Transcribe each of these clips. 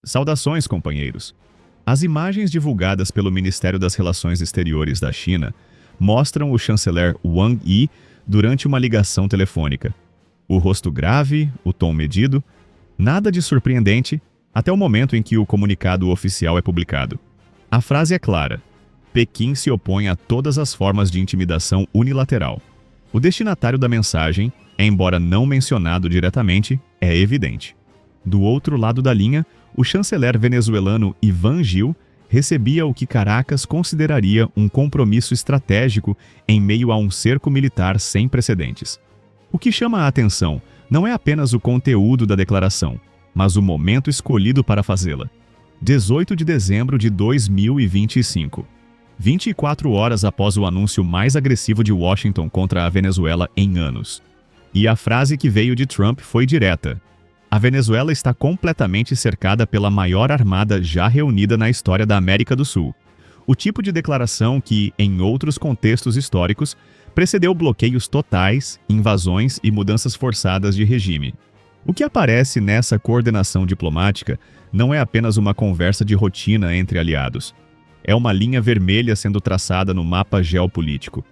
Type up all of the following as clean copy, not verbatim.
Saudações, companheiros! As imagens divulgadas pelo Ministério das Relações Exteriores da China mostram o chanceler Wang Yi durante uma ligação telefônica. O rosto grave, o tom medido, nada de surpreendente até o momento em que o comunicado oficial é publicado. A frase é clara: Pequim se opõe a todas as formas de intimidação unilateral. O destinatário da mensagem, embora não mencionado diretamente, é evidente. Do outro lado da linha, o chanceler venezuelano Iván Gil recebia o que Caracas consideraria um compromisso estratégico em meio a um cerco militar sem precedentes. O que chama a atenção não é apenas o conteúdo da declaração, mas o momento escolhido para fazê-la. 18 de dezembro de 2025. 24 horas após o anúncio mais agressivo de Washington contra a Venezuela em anos. E a frase que veio de Trump foi direta: a Venezuela está completamente cercada pela maior armada já reunida na história da América do Sul. O tipo de declaração que, em outros contextos históricos, precedeu bloqueios totais, invasões e mudanças forçadas de regime. O que aparece nessa coordenação diplomática não é apenas uma conversa de rotina entre aliados. É uma linha vermelha sendo traçada no mapa geopolítico.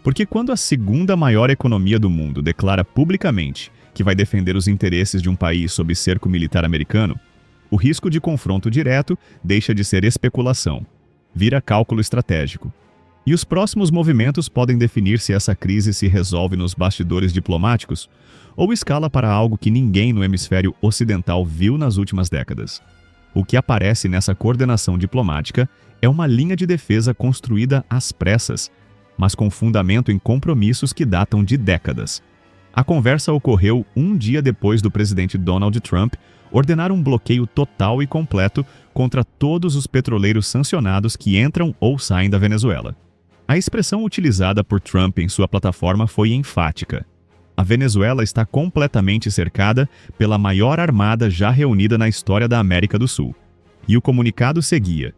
Porque quando a segunda maior economia do mundo declara publicamente que vai defender os interesses de um país sob cerco militar americano, o risco de confronto direto deixa de ser especulação, vira cálculo estratégico. E os próximos movimentos podem definir se essa crise se resolve nos bastidores diplomáticos ou escala para algo que ninguém no hemisfério ocidental viu nas últimas décadas. O que aparece nessa coordenação diplomática é uma linha de defesa construída às pressas, mas com fundamento em compromissos que datam de décadas. A conversa ocorreu um dia depois do presidente Donald Trump ordenar um bloqueio total e completo contra todos os petroleiros sancionados que entram ou saem da Venezuela. A expressão utilizada por Trump em sua plataforma foi enfática. A Venezuela está completamente cercada pela maior armada já reunida na história da América do Sul. E o comunicado seguia: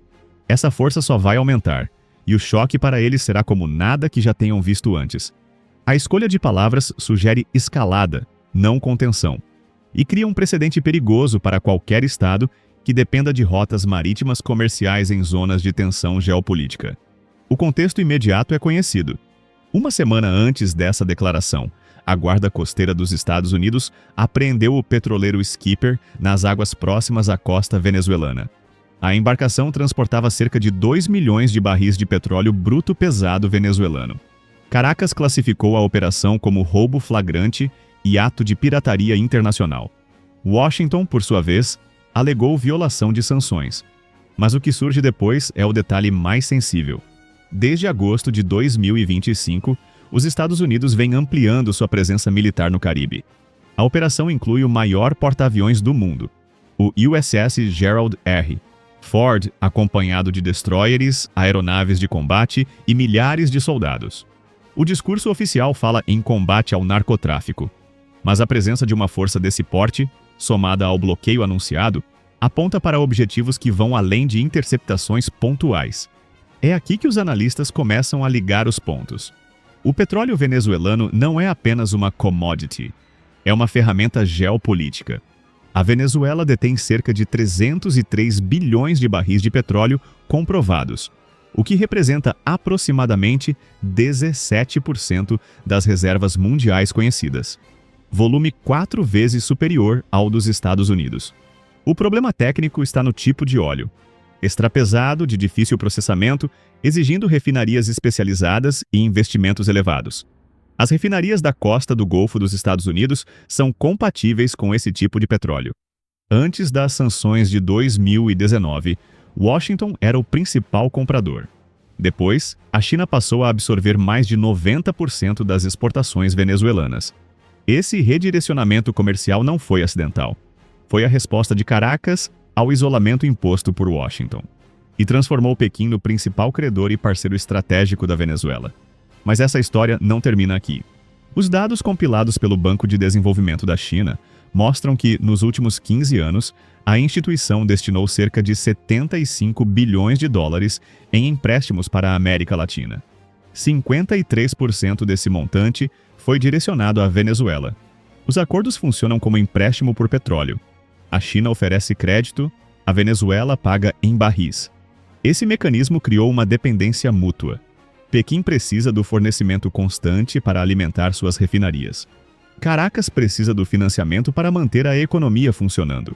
essa força só vai aumentar, e o choque para eles será como nada que já tenham visto antes. A escolha de palavras sugere escalada, não contenção, e cria um precedente perigoso para qualquer estado que dependa de rotas marítimas comerciais em zonas de tensão geopolítica. O contexto imediato é conhecido. Uma semana antes dessa declaração, a Guarda Costeira dos Estados Unidos apreendeu o petroleiro Skipper nas águas próximas à costa venezuelana. A embarcação transportava cerca de 2 milhões de barris de petróleo bruto pesado venezuelano. Caracas classificou a operação como roubo flagrante e ato de pirataria internacional. Washington, por sua vez, alegou violação de sanções. Mas o que surge depois é o detalhe mais sensível. Desde agosto de 2025, os Estados Unidos vêm ampliando sua presença militar no Caribe. A operação inclui o maior porta-aviões do mundo, o USS Gerald R. Ford, acompanhado de destroyers, aeronaves de combate e milhares de soldados. O discurso oficial fala em combate ao narcotráfico, mas a presença de uma força desse porte, somada ao bloqueio anunciado, aponta para objetivos que vão além de interceptações pontuais. É aqui que os analistas começam a ligar os pontos. O petróleo venezuelano não é apenas uma commodity, é uma ferramenta geopolítica. A Venezuela detém cerca de 303 bilhões de barris de petróleo comprovados, o que representa aproximadamente 17% das reservas mundiais conhecidas. Volume 4 vezes superior ao dos Estados Unidos. O problema técnico está no tipo de óleo. Extrapesado, de difícil processamento, exigindo refinarias especializadas e investimentos elevados. As refinarias da costa do Golfo dos Estados Unidos são compatíveis com esse tipo de petróleo. Antes das sanções de 2019, Washington era o principal comprador. Depois, a China passou a absorver mais de 90% das exportações venezuelanas. Esse redirecionamento comercial não foi acidental. Foi a resposta de Caracas ao isolamento imposto por Washington, e transformou Pequim no principal credor e parceiro estratégico da Venezuela. Mas essa história não termina aqui. Os dados compilados pelo Banco de Desenvolvimento da China mostram que, nos últimos 15 anos, a instituição destinou cerca de 75 bilhões de dólares em empréstimos para a América Latina. 53% desse montante foi direcionado à Venezuela. Os acordos funcionam como empréstimo por petróleo. A China oferece crédito, A Venezuela paga em barris. Esse mecanismo criou uma dependência mútua. Pequim precisa do fornecimento constante para alimentar suas refinarias. Caracas precisa do financiamento para manter a economia funcionando.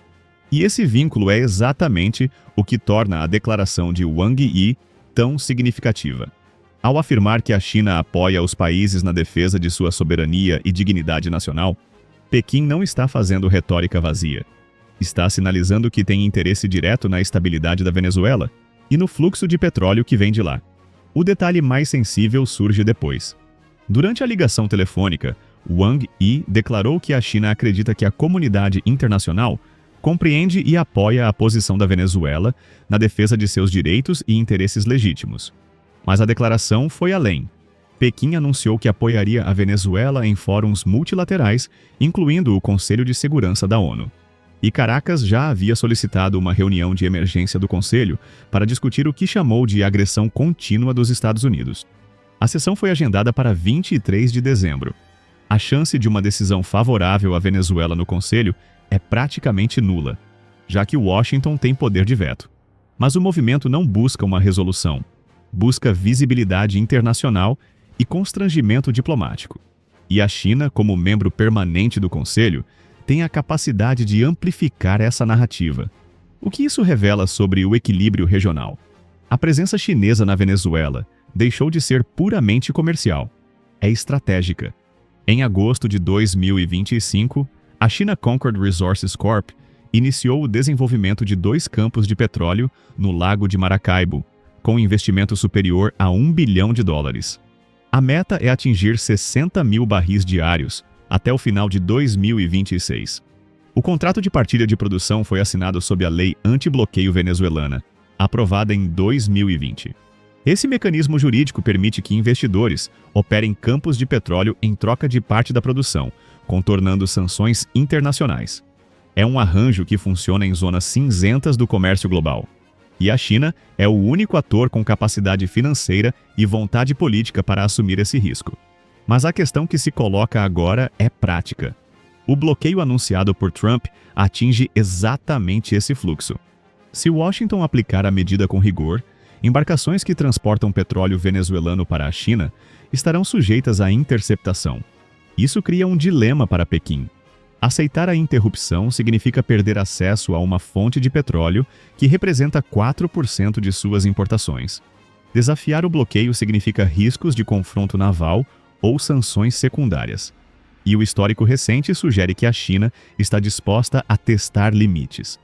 E esse vínculo é exatamente o que torna a declaração de Wang Yi tão significativa. Ao afirmar que a China apoia os países na defesa de sua soberania e dignidade nacional, Pequim não está fazendo retórica vazia. Está sinalizando que tem interesse direto na estabilidade da Venezuela e no fluxo de petróleo que vem de lá. O detalhe mais sensível surge depois. Durante a ligação telefônica, Wang Yi declarou que a China acredita que a comunidade internacional compreende e apoia a posição da Venezuela na defesa de seus direitos e interesses legítimos. Mas a declaração foi além. Pequim anunciou que apoiaria a Venezuela em fóruns multilaterais, incluindo o Conselho de Segurança da ONU. E Caracas já havia solicitado uma reunião de emergência do Conselho para discutir o que chamou de agressão contínua dos Estados Unidos. A sessão foi agendada para 23 de dezembro. A chance de uma decisão favorável à Venezuela no Conselho é praticamente nula, já que Washington tem poder de veto. Mas o movimento não busca uma resolução. Busca visibilidade internacional e constrangimento diplomático. E a China, como membro permanente do Conselho, tem a capacidade de amplificar essa narrativa. O que isso revela sobre o equilíbrio regional? A presença chinesa na Venezuela deixou de ser puramente comercial. É estratégica. Em agosto de 2025, a China Concord Resources Corp iniciou o desenvolvimento de 2 campos de petróleo no Lago de Maracaibo, com investimento superior a US$ 1 bilhão. A meta é atingir 60 mil barris diários até o final de 2026. O contrato de partilha de produção foi assinado sob a Lei Antibloqueio Venezuelana, aprovada em 2020. Esse mecanismo jurídico permite que investidores operem campos de petróleo em troca de parte da produção, contornando sanções internacionais. É um arranjo que funciona em zonas cinzentas do comércio global. E a China é o único ator com capacidade financeira e vontade política para assumir esse risco. Mas a questão que se coloca agora é prática. O bloqueio anunciado por Trump atinge exatamente esse fluxo. Se Washington aplicar a medida com rigor, embarcações que transportam petróleo venezuelano para a China estarão sujeitas à interceptação. Isso cria um dilema para Pequim. Aceitar a interrupção significa perder acesso a uma fonte de petróleo que representa 4% de suas importações. Desafiar o bloqueio significa riscos de confronto naval ou sanções secundárias. E o histórico recente sugere que a China está disposta a testar limites.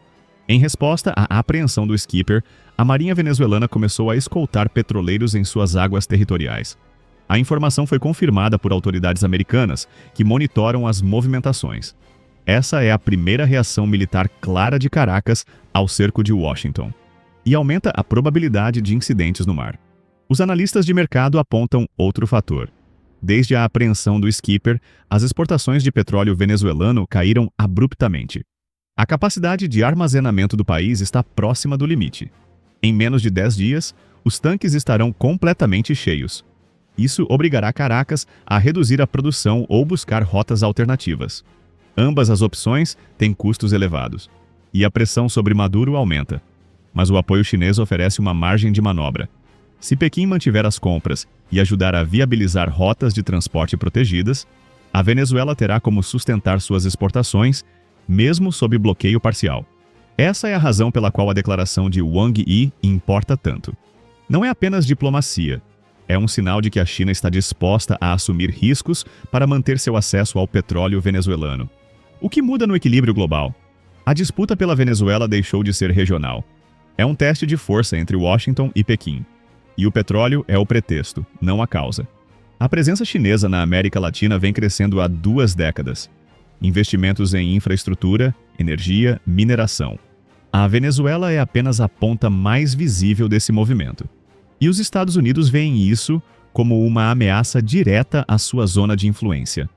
Em resposta à apreensão do Skipper, a Marinha venezuelana começou a escoltar petroleiros em suas águas territoriais. A informação foi confirmada por autoridades americanas, que monitoram as movimentações. Essa é a primeira reação militar clara de Caracas ao cerco de Washington. E aumenta a probabilidade de incidentes no mar. Os analistas de mercado apontam outro fator. Desde a apreensão do Skipper, as exportações de petróleo venezuelano caíram abruptamente. A capacidade de armazenamento do país está próxima do limite. Em menos de 10 dias, os tanques estarão completamente cheios. Isso obrigará Caracas a reduzir a produção ou buscar rotas alternativas. Ambas as opções têm custos elevados. E a pressão sobre Maduro aumenta. Mas o apoio chinês oferece uma margem de manobra. Se Pequim mantiver as compras e ajudar a viabilizar rotas de transporte protegidas, a Venezuela terá como sustentar suas exportações, mesmo sob bloqueio parcial. Essa é a razão pela qual a declaração de Wang Yi importa tanto. Não é apenas diplomacia. É um sinal de que a China está disposta a assumir riscos para manter seu acesso ao petróleo venezuelano. O que muda no equilíbrio global? A disputa pela Venezuela deixou de ser regional. É um teste de força entre Washington e Pequim. E o petróleo é o pretexto, não a causa. A presença chinesa na América Latina vem crescendo há 2 décadas. Investimentos em infraestrutura, energia, mineração. A Venezuela é apenas a ponta mais visível desse movimento. E os Estados Unidos veem isso como uma ameaça direta à sua zona de influência.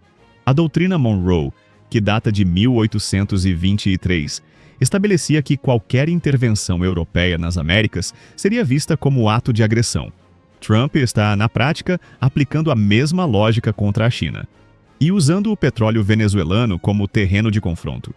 A doutrina Monroe, que data de 1823, estabelecia que qualquer intervenção europeia nas Américas seria vista como ato de agressão. Trump está, na prática, aplicando a mesma lógica contra a China e usando o petróleo venezuelano como terreno de confronto.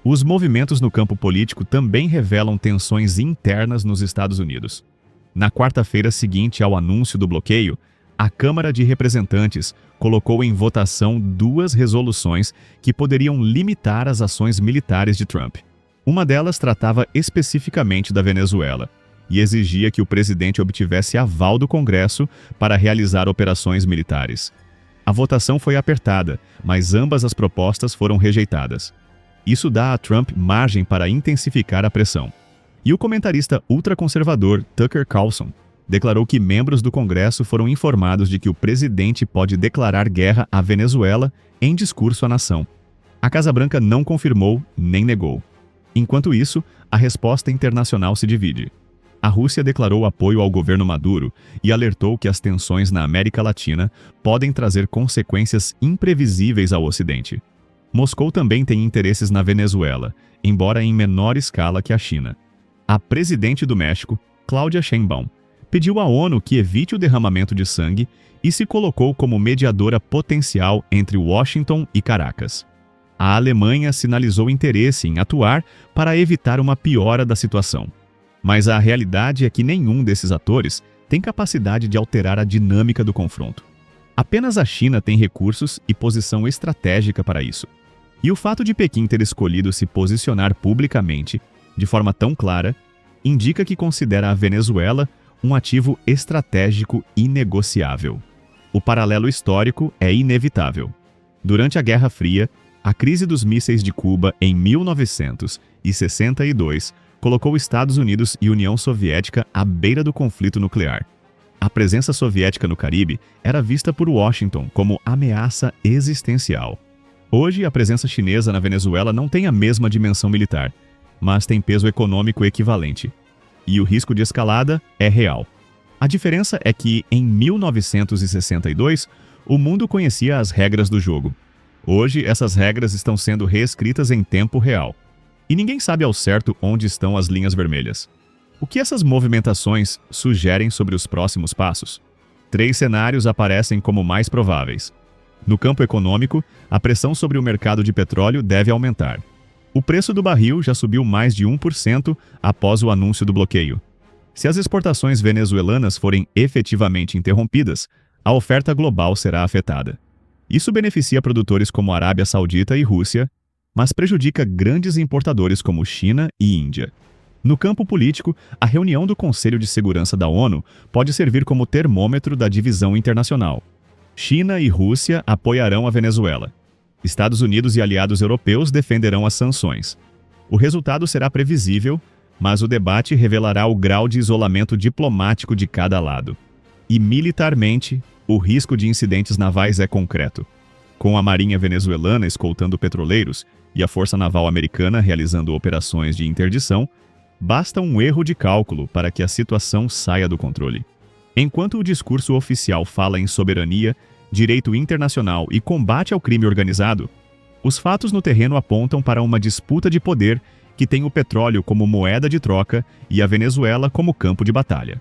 Os movimentos no campo político também revelam tensões internas nos Estados Unidos. Na quarta-feira seguinte ao anúncio do bloqueio, a Câmara de Representantes colocou em votação 2 resoluções que poderiam limitar as ações militares de Trump. Uma delas tratava especificamente da Venezuela e exigia que o presidente obtivesse aval do Congresso para realizar operações militares. A votação foi apertada, mas ambas as propostas foram rejeitadas. Isso dá a Trump margem para intensificar a pressão. E o comentarista ultraconservador Tucker Carlson declarou que membros do Congresso foram informados de que o presidente pode declarar guerra à Venezuela em discurso à nação. A Casa Branca não confirmou nem negou. Enquanto isso, a resposta internacional se divide. A Rússia declarou apoio ao governo Maduro e alertou que as tensões na América Latina podem trazer consequências imprevisíveis ao Ocidente. Moscou também tem interesses na Venezuela, embora em menor escala que a China. A presidente do México, Claudia Sheinbaum, pediu à ONU que evite o derramamento de sangue e se colocou como mediadora potencial entre Washington e Caracas. A Alemanha sinalizou interesse em atuar para evitar uma piora da situação. Mas a realidade é que nenhum desses atores tem capacidade de alterar a dinâmica do confronto. Apenas a China tem recursos e posição estratégica para isso. E o fato de Pequim ter escolhido se posicionar publicamente, de forma tão clara, indica que considera a Venezuela um ativo estratégico inegociável. O paralelo histórico é inevitável. Durante a Guerra Fria, a crise dos mísseis de Cuba em 1962 colocou Estados Unidos e União Soviética à beira do conflito nuclear. A presença soviética no Caribe era vista por Washington como ameaça existencial. Hoje, a presença chinesa na Venezuela não tem a mesma dimensão militar, mas tem peso econômico equivalente. E o risco de escalada é real. A diferença é que, em 1962, o mundo conhecia as regras do jogo. Hoje, essas regras estão sendo reescritas em tempo real. E ninguém sabe ao certo onde estão as linhas vermelhas. O que essas movimentações sugerem sobre os próximos passos? 3 cenários aparecem como mais prováveis. No campo econômico, a pressão sobre o mercado de petróleo deve aumentar. O preço do barril já subiu mais de 1% após o anúncio do bloqueio. Se as exportações venezuelanas forem efetivamente interrompidas, a oferta global será afetada. Isso beneficia produtores como Arábia Saudita e Rússia, mas prejudica grandes importadores como China e Índia. No campo político, a reunião do Conselho de Segurança da ONU pode servir como termômetro da divisão internacional. China e Rússia apoiarão a Venezuela. Estados Unidos e aliados europeus defenderão as sanções. O resultado será previsível, mas o debate revelará o grau de isolamento diplomático de cada lado. E militarmente, o risco de incidentes navais é concreto. Com a Marinha venezuelana escoltando petroleiros e a Força Naval americana realizando operações de interdição, basta um erro de cálculo para que a situação saia do controle. Enquanto o discurso oficial fala em soberania, direito internacional e combate ao crime organizado, os fatos no terreno apontam para uma disputa de poder que tem o petróleo como moeda de troca e a Venezuela como campo de batalha.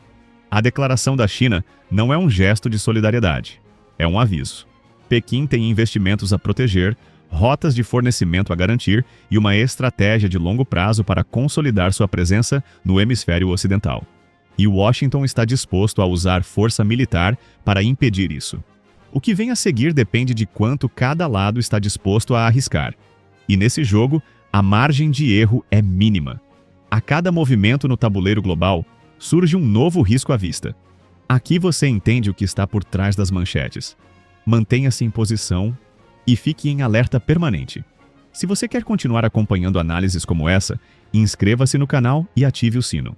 A declaração da China não é um gesto de solidariedade, é um aviso. Pequim tem investimentos a proteger, rotas de fornecimento a garantir e uma estratégia de longo prazo para consolidar sua presença no hemisfério ocidental. E Washington está disposto a usar força militar para impedir isso. O que vem a seguir depende de quanto cada lado está disposto a arriscar. E nesse jogo, a margem de erro é mínima. A cada movimento no tabuleiro global, surge um novo risco à vista. Aqui você entende o que está por trás das manchetes. Mantenha-se em posição e fique em alerta permanente. Se você quer continuar acompanhando análises como essa, inscreva-se no canal e ative o sino.